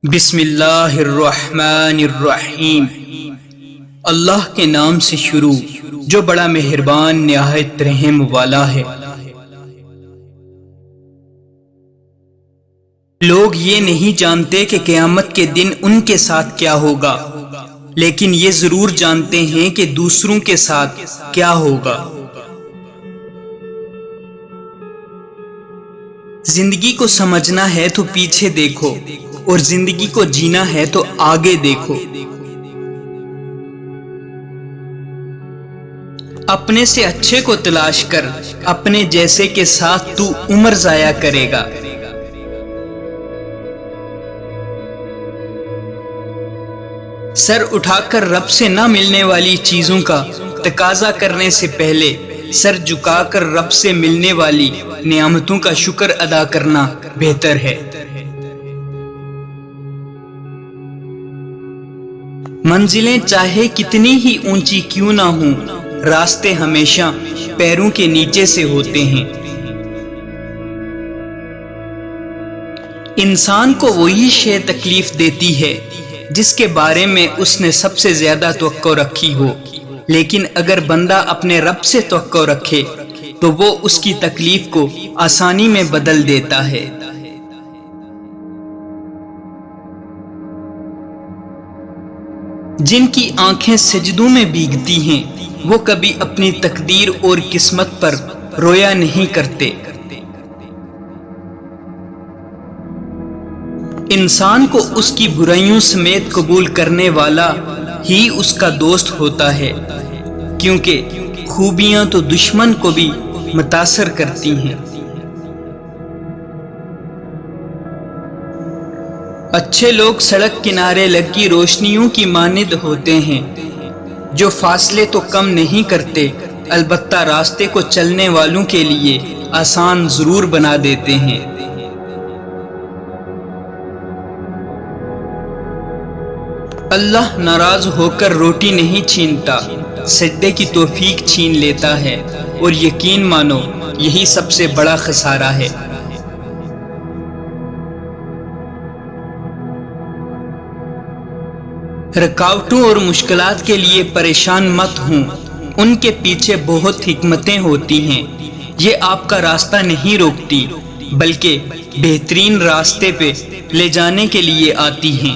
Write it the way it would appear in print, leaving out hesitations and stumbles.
بسم اللہ الرحمن الرحیم۔ اللہ کے نام سے شروع جو بڑا مہربان نہایت رحم والا ہے۔ لوگ یہ نہیں جانتے کہ قیامت کے دن ان کے ساتھ کیا ہوگا، لیکن یہ ضرور جانتے ہیں کہ دوسروں کے ساتھ کیا ہوگا۔ زندگی کو سمجھنا ہے تو پیچھے دیکھو، اور زندگی کو جینا ہے تو آگے دیکھو۔ اپنے سے اچھے کو تلاش کر، اپنے جیسے کے ساتھ تو عمر ضائع کرے گا۔ سر اٹھا کر رب سے نہ ملنے والی چیزوں کا تقاضا کرنے سے پہلے سر جھکا کر رب سے ملنے والی نعمتوں کا شکر ادا کرنا بہتر ہے۔ منزلیں چاہے کتنی ہی اونچی کیوں نہ ہوں، راستے ہمیشہ پیروں کے نیچے سے ہوتے ہیں۔ انسان کو وہی شے تکلیف دیتی ہے جس کے بارے میں اس نے سب سے زیادہ توقع رکھی ہو، لیکن اگر بندہ اپنے رب سے توقع رکھے تو وہ اس کی تکلیف کو آسانی میں بدل دیتا ہے۔ جن کی آنکھیں سجدوں میں بھیگتی ہیں وہ کبھی اپنی تقدیر اور قسمت پر رویا نہیں کرتے۔ انسان کو اس کی برائیوں سمیت قبول کرنے والا ہی اس کا دوست ہوتا ہے، کیونکہ خوبیاں تو دشمن کو بھی متاثر کرتی ہیں۔ اچھے لوگ سڑک کنارے لگی روشنیوں کی مانند ہوتے ہیں، جو فاصلے تو کم نہیں کرتے، البتہ راستے کو چلنے والوں کے لیے آسان ضرور بنا دیتے ہیں۔ اللہ ناراض ہو کر روٹی نہیں چھینتا، سجدے کی توفیق چھین لیتا ہے، اور یقین مانو یہی سب سے بڑا خسارہ ہے۔ رکاوٹوں اور مشکلات کے لیے پریشان مت ہوں، ان کے پیچھے بہت حکمتیں ہوتی ہیں۔ یہ آپ کا راستہ نہیں روکتی، بلکہ بہترین راستے پہ لے جانے کے لیے آتی ہیں۔